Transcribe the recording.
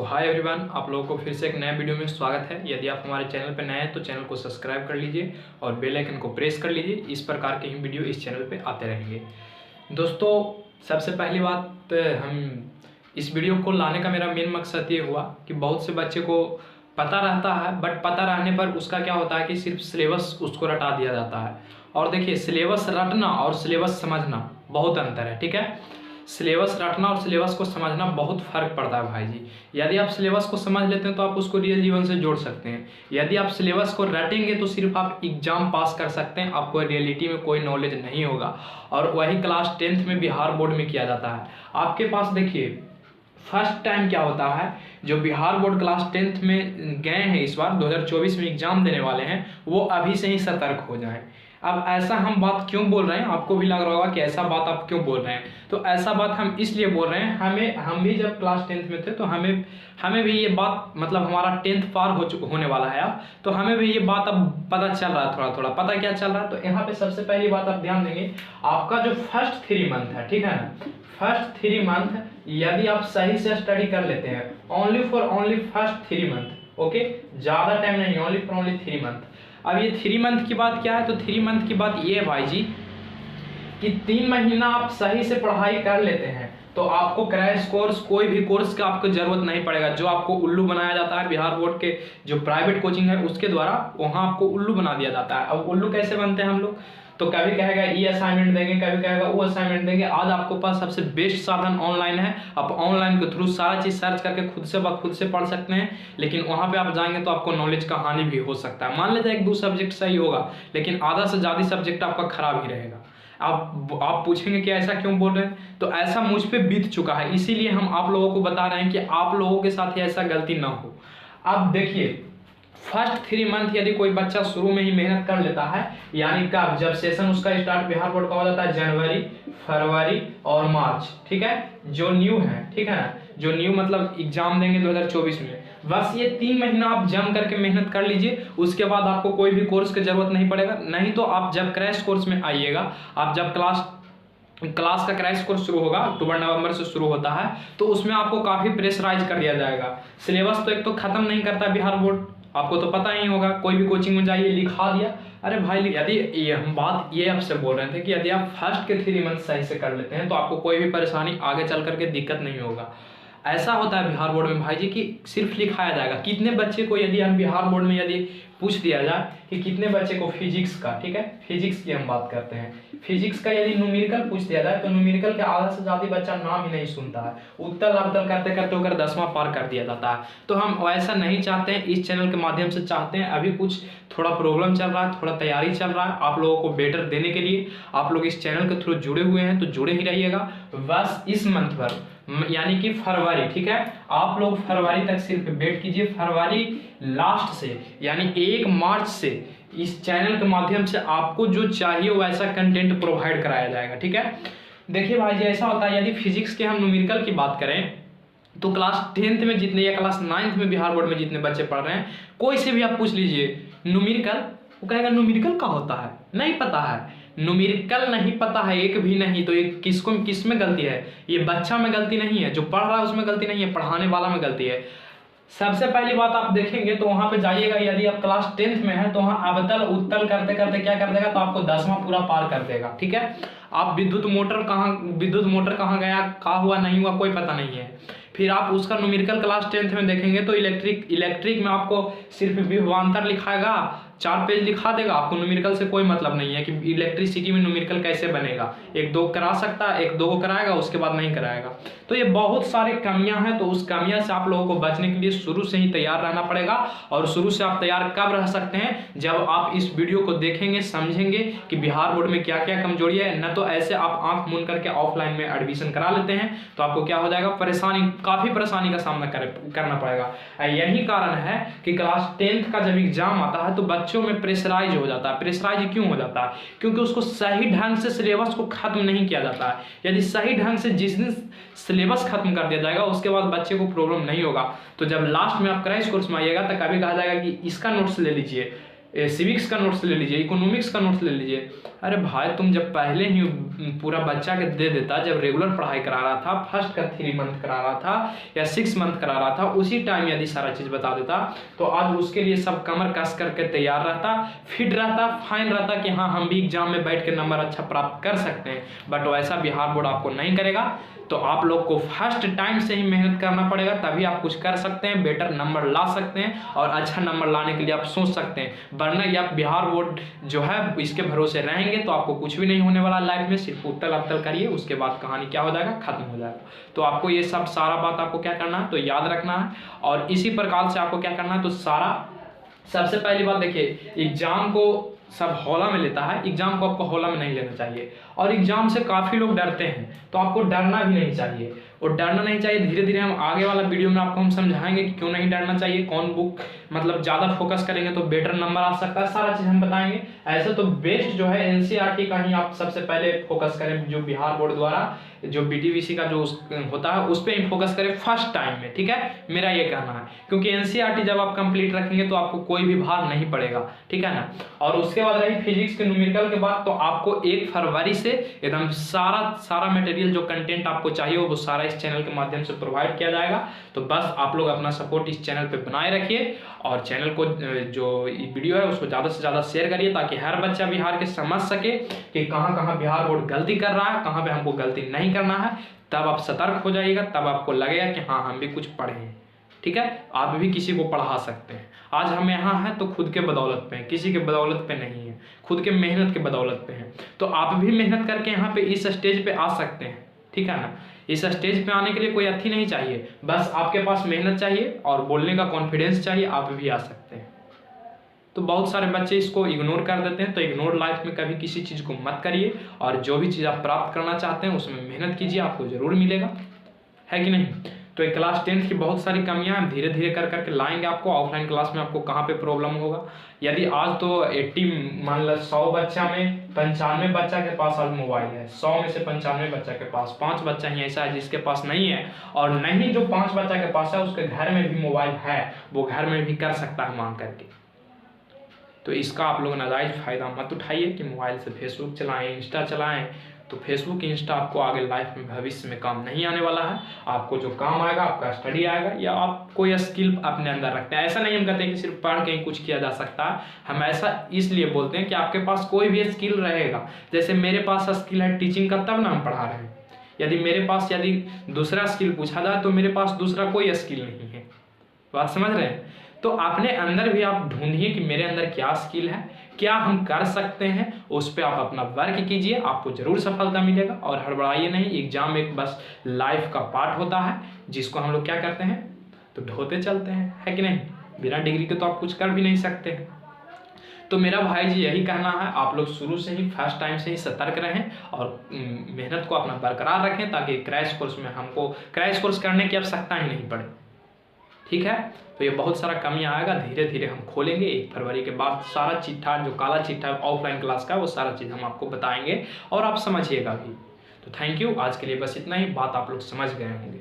Hi everyone, आप लोगों को फिर से एक नए वीडियो में स्वागत है। यदि आप हमारे चैनल पर नए हैं तो चैनल को सब्सक्राइब कर लीजिए और बेल आइकन को प्रेस कर लीजिए। इस प्रकार के ही वीडियो इस चैनल पे आते रहेंगे। दोस्तों, सबसे पहली बात, हम इस वीडियो को लाने का मेरा मेन मकसद ये हुआ कि बहुत से बच्चे को पता रहता है, बट पता रहने पर उसका क्या होता है कि सिर्फ सिलेबस उसको रटा दिया जाता है। और देखिए, सिलेबस रटना और सिलेबस समझना बहुत अंतर है, ठीक है। सिलेबस रटना और सिलेबस को समझना बहुत फर्क पड़ता है भाई जी। यदि आप सिलेबस को समझ लेते हैं तो आप उसको रियल जीवन से जोड़ सकते हैं। यदि आप सिलेबस को रटेंगे तो सिर्फ आप एग्जाम पास कर सकते हैं, आपको रियलिटी में कोई नॉलेज नहीं होगा। और वही क्लास 10th में बिहार बोर्ड में किया जाता है। आपके पास देखिए, फर्स्ट टाइम क्या होता है, जो बिहार बोर्ड क्लास 10th में गए हैं, इस बार 2024 में एग्जाम देने वाले हैं, वो अभी से ही सतर्क हो जाएं। अब ऐसा हम बात क्यों बोल रहे हैं, आपको भी लग रहा होगा कि ऐसा बात आप क्यों बोल रहे हैं। तो ऐसा बात हम इसलिए बोल रहे हैं, हम भी जब क्लास 10th में थे तो हमें भी ये बात, मतलब हमारा 10th पार होने वाला है अब, तो हमें भी ये बात अब पता चल रहा है। थोड़ा थोड़ा पता क्या चल रहा है, तो यहाँ पे सबसे पहली बात आप ध्यान देंगे, आपका जो फर्स्ट 3 मंथ है, ठीक है ना, फर्स्ट 3 मंथ यदि आप सही से स्टडी कर लेते हैं, ओनली फर्स्ट 3 मंथ, ओके, ज्यादा टाइम नहीं, ओनली 3 मंथ। अब ये 3 मंथ की बात क्या है, तो 3 मंथ की बात ये है भाई जी कि 3 महीना आप सही से पढ़ाई कर लेते हैं तो आपको क्रैश कोर्स, कोई भी कोर्स का आपको जरूरत नहीं पड़ेगा। जो आपको उल्लू बनाया जाता है बिहार बोर्ड के जो प्राइवेट कोचिंग है उसके द्वारा, वहां आपको उल्लू बना दिया जाता है। अब उल्लू कैसे बनते हैं हम लोग, तो कभी कहेगा ये असाइनमेंट देंगे, कभी कहेगा वो असाइनमेंट देंगे। आज आपके पास सबसे बेस्ट साधन ऑनलाइन है, आप ऑनलाइन के थ्रू सारा चीज सर्च करके खुद से पढ़ सकते हैं। लेकिन वहां पे आप जाएंगे तो आपको नॉलेज का हानि भी हो सकता है। मान लेते हैं 1-2 सब्जेक्ट सही होगा, लेकिन आधा से ज्यादा सब्जेक्ट आपका खराब ही रहेगा। आप पूछेंगे कि ऐसा क्यों बोल रहे हैं, तो ऐसा मुझ पे बीत चुका है, इसीलिए हम आप लोगों को बता रहे हैं कि आप लोगों के साथ ऐसा गलती ना हो। अब देखिए, फर्स्ट 3 मंथ यदि कोई बच्चा शुरू में ही मेहनत कर लेता है, यानी कब, जब सेशन उसका स्टार्ट बिहार बोर्ड का हो जाता है जनवरी, फरवरी और मार्च, ठीक है, जो न्यू है, ठीक है ना, जो न्यू मतलब एग्जाम देंगे 2024 में, बस ये 3 महीना आप जम करके मेहनत कर लीजिए। उसके बाद आपको कोई भी कोर्स की जरूरत नहीं पड़ेगा। नहीं तो आप जब क्रैश कोर्स में आइएगा, आप जब क्लास का क्रैश कोर्स शुरू होगा, अक्टूबर-नवंबर से शुरू होता है, तो उसमें आपको काफी प्रेशराइज कर दिया जाएगा। सिलेबस तो एक तो खत्म नहीं करता बिहार बोर्ड, आपको तो पता ही होगा। कोई भी कोचिंग में जाइए, लिखा दिया, अरे भाई, यदि हम बात ये आपसे बोल रहे थे कि यदि आप फर्स्ट के 3 मंथ सही से कर लेते हैं तो आपको कोई भी परेशानी आगे चल करके दिक्कत नहीं होगा। ऐसा होता है बिहार बोर्ड में भाई जी कि सिर्फ लिखाया जाएगा। कितने बच्चे को, यदि हम बिहार बोर्ड में यदि पूछ दिया जाए कि कितने बच्चे को फिजिक्स का, ठीक है, फिजिक्स की हम बात करते हैं, फिजिक्स का यदि न्यूमेरिकल पूछ दिया जाए तो न्यूमेरिकल के आधा से ज्यादा बच्चा नाम ही नहीं सुनता है। उत्तर अवतल करते करते होकर 10वां पार कर दिया जाता है। तो हम वैसा नहीं चाहते हैं, इस चैनल के माध्यम से चाहते हैं, अभी कुछ थोड़ा प्रॉब्लम चल रहा है, थोड़ा तैयारी चल रहा है, आप लोगों को बेटर देने के लिए आप लोग इस चैनल के थ्रू जुड़े हुए हैं तो जुड़े ही रहिएगा। बस इस मंथ भर, यानी कि फरवरी, ठीक है, आप लोग फरवरी तक सिर्फ वेट कीजिए। फरवरी लास्ट से, यानी 1 मार्च से इस चैनल के माध्यम से आपको जो चाहिए वैसा कंटेंट प्रोवाइड कराया जाएगा, ठीक है। देखिए भाई जी, ऐसा होता है, यदि फिजिक्स के हम न्यूमेरिकल की बात करें तो क्लास 10th में जितने या क्लास 9th में बिहार बोर्ड में जितने बच्चे पढ़ रहे हैं, कोई से भी आप पूछ लीजिए न्यूमेरिकल, वो कहेगा न्यूमेरिकल का होता है, नहीं पता है। न्यूमेरिकल नहीं पता है एक भी नहीं, तो ये किस में गलती है, ये बच्चा में गलती नहीं है, जो पढ़ रहा है उसमें गलती नहीं है, पढ़ाने वाला में गलती है। सबसे पहली बात आप देखेंगे तो वहां पे जाइएगा, यदि आप क्लास 10th में है तो वहां अवतल उत्तल करते करते क्या कर देगा, तो आपको 10वां पूरा पार कर देगा, ठीक है। आप विद्युत मोटर कहाँ गया, क्या हुआ नहीं हुआ, कोई पता नहीं है। फिर आप उसका न्यूमेरिकल क्लास 10th में देखेंगे तो इलेक्ट्रिक में आपको सिर्फ विभवांतर लिखाएगा, 4 पेज लिखा देगा, आपको न्यूमेरिकल से कोई मतलब नहीं है कि इलेक्ट्रिसिटी में न्यूमेरिकल कैसे बनेगा। 1-2 करा सकता है, 1-2 को कराएगा, उसके बाद नहीं कराएगा। तो ये बहुत सारे कमियां हैं, तो उस कमियां से आप लोगों को बचने के लिए शुरू से ही तैयार रहना पड़ेगा। और शुरू से आप तैयार कब रह सकते हैं, जब आप इस वीडियो को देखेंगे, समझेंगे कि बिहार बोर्ड में क्या क्या कमजोरी है। न तो ऐसे आप आंख मूंद करके ऑफलाइन में एडमिशन करा लेते हैं तो आपको क्या हो जाएगा, काफी परेशानी का सामना करना पड़ेगा। यही कारण है कि क्लास 10th का जब एग्जाम आता है तो बच्चों में प्रेशराइज हो जाता है। प्रेशराइज क्यों हो जाता है, क्योंकि उसको सही ढंग से सिलेबस को खत्म नहीं किया जाता है। यदि सही ढंग से जिस दिन सिलेबस खत्म कर दिया जाएगा उसके बाद बच्चे को प्रॉब्लम नहीं होगा। तो जब लास्ट में आप क्रैश कोर्स में आइएगा तो कभी कहा जाएगा कि इसका नोट्स ले लीजिए, सिविक्स का नोट्स ले लीजिए, इकोनॉमिक्स का नोट्स ले लीजिए। अरे भाई तुम जब पहले ही पूरा बच्चा के दे देता, जब रेगुलर पढ़ाई करा रहा था, फर्स्ट का 3 मंथ करा रहा था या 6 मंथ करा रहा था, उसी टाइम यदि सारा चीज़ बता देता तो आज उसके लिए सब कमर कस करके तैयार रहता, फिट रहता, फाइन रहता कि हाँ हम भी एग्जाम में बैठ के नंबर अच्छा प्राप्त कर सकते हैं। बट वैसा बिहार बोर्ड आपको नहीं करेगा। तो आप लोग को फर्स्ट टाइम से ही मेहनत करना पड़ेगा, तभी आप कुछ कर सकते हैं, बेटर नंबर ला सकते हैं और अच्छा नंबर लाने के लिए आप सोच सकते हैं। वरना या बिहार बोर्ड जो है इसके भरोसे रहेंगे तो आपको कुछ भी नहीं होने वाला लाइफ में, सिर्फ उत्तल अवतल करिए, उसके बाद कहानी क्या हो जाएगा, खत्म हो जाएगा। तो आपको ये सब सारा बात आपको क्या करना है तो याद रखना है। और इसी प्रकार से आपको क्या करना है तो सबसे पहली बात देखिए, एग्जाम को सब हौला में लेता है, एग्जाम को आपको हौला में नहीं लेना चाहिए। और एग्जाम से काफ़ी लोग डरते हैं, तो आपको डरना भी नहीं चाहिए। और डरना नहीं चाहिए, धीरे धीरे हम आगे वाला वीडियो में आपको हम समझाएंगे कि क्यों नहीं डरना चाहिए, कौन बुक मतलब ज़्यादा फोकस करेंगे तो बेटर नंबर आ सकता है, सारा चीज़ हम बताएंगे। ऐसे तो बेस्ट जो है एनसीईआरटी का ही आप सबसे पहले फोकस करें, जो बिहार बोर्ड द्वारा जो बीटीबीसी का जो होता है उस पर ही फोकस करें फर्स्ट टाइम में, ठीक है, मेरा ये कहना है। क्योंकि एनसीईआरटी जब आप कंप्लीट रखेंगे तो आपको कोई भी भार नहीं पड़ेगा, ठीक है ना। और उसके बाद रही फिजिक्स के न्यूमेरिकल के बाद, तो आपको 1 फरवरी से एकदम सारा मटेरियल जो कंटेंट आपको चाहिए वो सारा इस चैनल के माध्यम से प्रोवाइड किया जाएगा। तो बस आप लोग अपना सपोर्ट इस चैनल पे बनाए रखिए और चैनल को जो वीडियो है उसको ज़्यादा से ज़्यादा शेयर करिए, ताकि हर बच्चा बिहार के समझ सके कि कहाँ कहाँ बिहार बोर्ड गलती कर रहा है, कहाँ पे हमको गलती नहीं करना है। तब आप सतर्क हो जाइएगा, तब आपको लगेगा कि हाँ हम भी कुछ पढ़े हैं, ठीक है। आप भी किसी को पढ़ा सकते हैं। आज हम यहाँ हैं तो खुद के बदौलत पे हैं, किसी के बदौलत पे नहीं है, खुद के मेहनत के बदौलत पे हैं। तो आप भी मेहनत करके यहाँ पे इस स्टेज पे आ सकते हैं, ठीक है ना। इस स्टेज पे आने के लिए कोई अथी नहीं चाहिए, बस आपके पास मेहनत चाहिए और बोलने का कॉन्फिडेंस चाहिए, आप भी आ सकते हैं। तो बहुत सारे बच्चे इसको इग्नोर कर देते हैं, तो इग्नोर लाइफ में कभी किसी चीज़ को मत करिए और जो भी चीज़ आप प्राप्त करना चाहते हैं उसमें मेहनत कीजिए, आपको ज़रूर मिलेगा, है कि नहीं। तो एक क्लास 10th की बहुत सारी कमियां हैं, धीरे धीरे कर करके लाएंगे आपको। ऑफलाइन क्लास में आपको कहाँ पे प्रॉब्लम होगा, यदि आज तो 80 मान लो 100 बच्चा में 95 बच्चा के पास आज मोबाइल है, 100 में से 95 बच्चा के पास 5 बच्चा ही ऐसा है जिसके पास नहीं है, और नहीं जो 5 बच्चा के पास है उसके घर में भी मोबाइल है, वो घर में भी कर सकता है मांग करके। तो इसका आप लोग नाजायज़ फ़ायदा मत उठाइए कि मोबाइल से फेसबुक चलाएं, इंस्टा चलाएं। तो फेसबुक इंस्टा आपको आगे लाइफ में भविष्य में काम नहीं आने वाला है। आपको जो काम आएगा आपका स्टडी आएगा, या आप कोई स्किल अपने अंदर रखते हैं। ऐसा नहीं हम कहते हैं कि सिर्फ पढ़ के ही कुछ किया जा सकता है, हम ऐसा इसलिए बोलते हैं कि आपके पास कोई भी स्किल रहेगा। जैसे मेरे पास स्किल है टीचिंग का, तब ना हम पढ़ा रहे हैं। यदि मेरे पास यदि दूसरा स्किल पूछा जाए तो मेरे पास दूसरा कोई स्किल नहीं है, बात समझ रहे हैं। तो अपने अंदर भी आप ढूंढिए कि मेरे अंदर क्या स्किल है, क्या हम कर सकते हैं, उस पर आप अपना वर्क कीजिए, आपको जरूर सफलता मिलेगा। और हड़बड़ाइए नहीं, एग्जाम एक बस लाइफ का पार्ट होता है जिसको हम लोग क्या करते हैं तो ढोते चलते हैं, है कि नहीं। बिना डिग्री के तो आप कुछ कर भी नहीं सकते हैं। तो मेरा भाई जी यही कहना है, आप लोग शुरू से ही फर्स्ट टाइम से ही सतर्क रहें और मेहनत को अपना बरकरार रखें, ताकि क्रैश कोर्स में हमको क्रैश कोर्स करने की आवश्यकता ही नहीं पड़े, ठीक है। तो ये बहुत सारा कमियां आएगा, धीरे धीरे हम खोलेंगे। 1 फरवरी के बाद सारा चिट्ठा जो काला चिट्ठा ऑफलाइन क्लास का वो सारा चीज़ हम आपको बताएंगे और आप समझिएगा भी। तो थैंक यू, आज के लिए बस इतना ही, बात आप लोग समझ गए होंगे।